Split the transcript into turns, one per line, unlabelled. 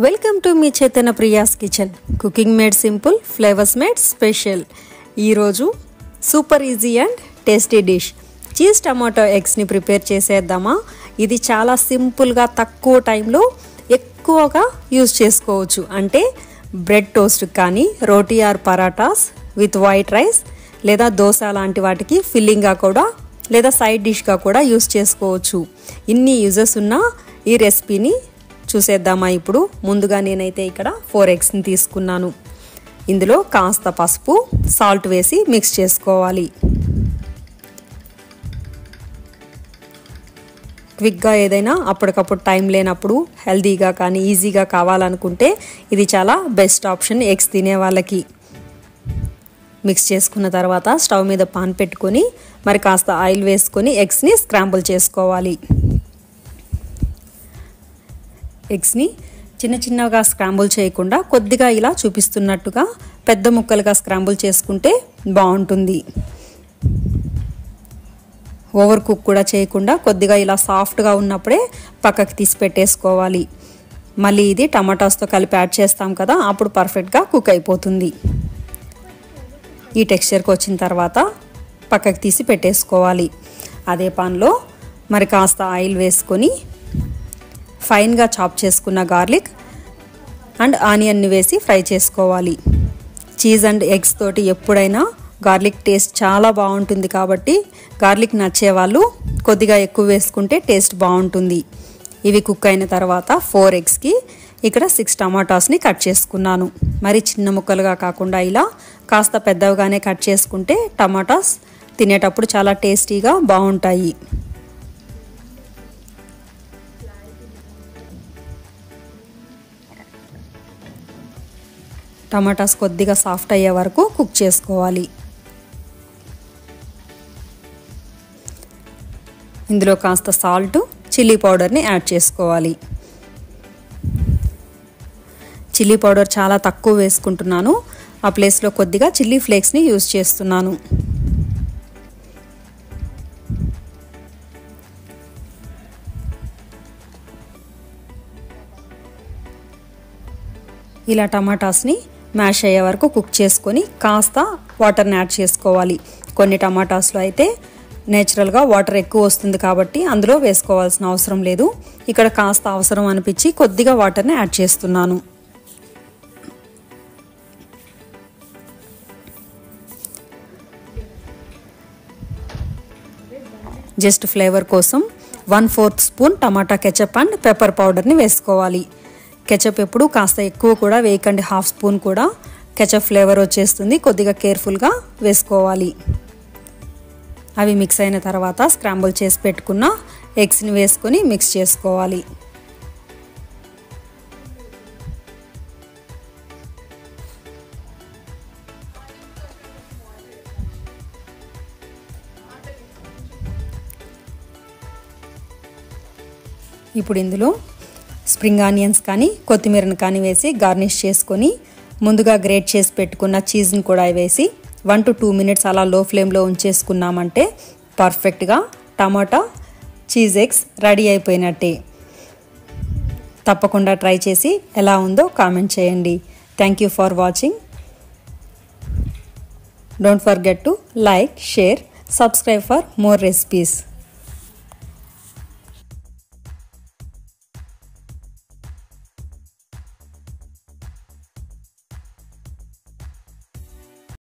Welcome to మీ Chaitanya Priya's kitchen. Cooking made simple, flavours made special. ఈరోజు super easy and tasty dish cheese tomato ఎగ్స్ని prepare చేసేద్దామా. ఇది చాలా సింపుల్గా తక్కువ టైంలో ఎక్కువగా యూజ్ చేసుకోవచ్చు. అంటే బ్రెడ్ టోస్ట్ కానీ, roti or parathas with white rice లేదా దోశ లాంటి వాటికి ఫిల్లింగ్గా కూడా లేదా సైడ్ డిష్గా కూడా యూజ్ చేసుకోవచ్చు. ఇన్ని యూజెస్ ఉన్న ఈ రెసిపీని చూసేద్దామా. ఇప్పుడు ముందుగా నేనైతే ఇక్కడ 4 ఎగ్స్ని తీసుకున్నాను. ఇందులో కాస్త పసుపు, సాల్ట్ వేసి మిక్స్ చేసుకోవాలి. క్విక్గా ఏదైనా అప్పటికప్పుడు టైం లేనప్పుడు హెల్తీగా కానీ ఈజీగా కావాలనుకుంటే ఇది చాలా బెస్ట్ ఆప్షన్ ఎగ్స్ తినే వాళ్ళకి. మిక్స్ చేసుకున్న తర్వాత స్టవ్ మీద పాన్ పెట్టుకొని మరి కాస్త ఆయిల్ వేసుకొని ఎగ్స్ని స్క్రాంబుల్ చేసుకోవాలి. ఎగ్స్ని చిన్న చిన్నగా స్క్రాంబుల్ చేయకుండా కొద్దిగా ఇలా చూపిస్తున్నట్టుగా పెద్ద ముక్కలుగా స్క్రాంబుల్ చేసుకుంటే బాగుంటుంది. ఓవర్ కుక్ కూడా చేయకుండా కొద్దిగా ఇలా సాఫ్ట్గా ఉన్నప్పుడే పక్కకి తీసి పెట్టేసుకోవాలి. మళ్ళీ ఇది టమాటాస్తో కలిపి యాడ్ చేస్తాం కదా, అప్పుడు పర్ఫెక్ట్గా కుక్ అయిపోతుంది. ఈ టెక్స్చర్కి వచ్చిన తర్వాత పక్కకి తీసి పెట్టేసుకోవాలి. అదే పాన్లో మరి కాస్త ఆయిల్ వేసుకొని ఫైన్గా చాప్ చేసుకున్న గార్లిక్ అండ్ ఆనియన్ని వేసి ఫ్రై చేసుకోవాలి. చీజ్ అండ్ ఎగ్స్ తోటి ఎప్పుడైనా గార్లిక్ టేస్ట్ చాలా బాగుంటుంది కాబట్టి గార్లిక్ నచ్చే వాళ్ళు కొద్దిగా ఎక్కువ వేసుకుంటే టేస్ట్ బాగుంటుంది. ఇవి కుక్ అయిన తర్వాత 4 ఎగ్స్కి ఇక్కడ 6 టమాటాస్ని కట్ చేసుకున్నాను. మరి చిన్న ముక్కలుగా కాకుండా ఇలా కాస్త పెద్దవిగానే కట్ చేసుకుంటే టమాటాస్ తినేటప్పుడు చాలా టేస్టీగా బాగుంటాయి. టమాటాస్ కొద్దిగా సాఫ్ట్ అయ్యే వరకు కుక్ చేసుకోవాలి. ఇందులో కాస్త సాల్ట్, చిల్లీ పౌడర్ని యాడ్ చేసుకోవాలి. చిల్లీ పౌడర్ చాలా తక్కువ వేసుకుంటున్నాను. ఆ ప్లేస్లో కొద్దిగా చిల్లీ ఫ్లేక్స్ని యూజ్ చేస్తున్నాను. ఇలా టమాటాస్ని మ్యాష్ అయ్యే వరకు కుక్ చేసుకొని కాస్త వాటర్ని యాడ్ చేసుకోవాలి. కొన్ని టమాటాస్లో అయితే నేచురల్గా వాటర్ ఎక్కువ వస్తుంది కాబట్టి అందులో వేసుకోవాల్సిన అవసరం లేదు. ఇక్కడ కాస్త అవసరం అనిపించి కొద్దిగా వాటర్ని యాడ్ చేస్తున్నాను. జస్ట్ ఫ్లేవర్ కోసం 1/4 spoon tomato ketchup and pepper పౌడర్ని వేసుకోవాలి. కెచప్ ఎప్పుడు కాస్త ఎక్కువ కూడా వేయకండి, 1/2 స్పూన్ కూడా కెచప్ ఫ్లేవర్ వచ్చేస్తుంది. కొద్దిగా కేర్ఫుల్గా వేసుకోవాలి. అవి మిక్స్ అయిన తర్వాత స్క్రాంబుల్ చేసి పెట్టుకున్న ఎగ్స్ని వేసుకొని మిక్స్ చేసుకోవాలి. ఇప్పుడు ఇందులో స్ప్రింగ్ ఆనియన్స్ కానీ కొత్తిమీరను కానీ వేసి గార్నిష్ చేసుకొని ముందుగా గ్రేట్ చేసి పెట్టుకున్న చీజ్ని కూడా వేసి 1 to 2 మినిట్స్ అలా లో ఫ్లేమ్లో ఉంచేసుకున్నామంటే పర్ఫెక్ట్గా టమాటా చీజ్ ఎగ్స్ రెడీ అయిపోయినట్టే. తప్పకుండా ట్రై చేసి ఎలా ఉందో కామెంట్ చేయండి. Thank you for watching. Don't forget to like, share, subscribe for more recipes.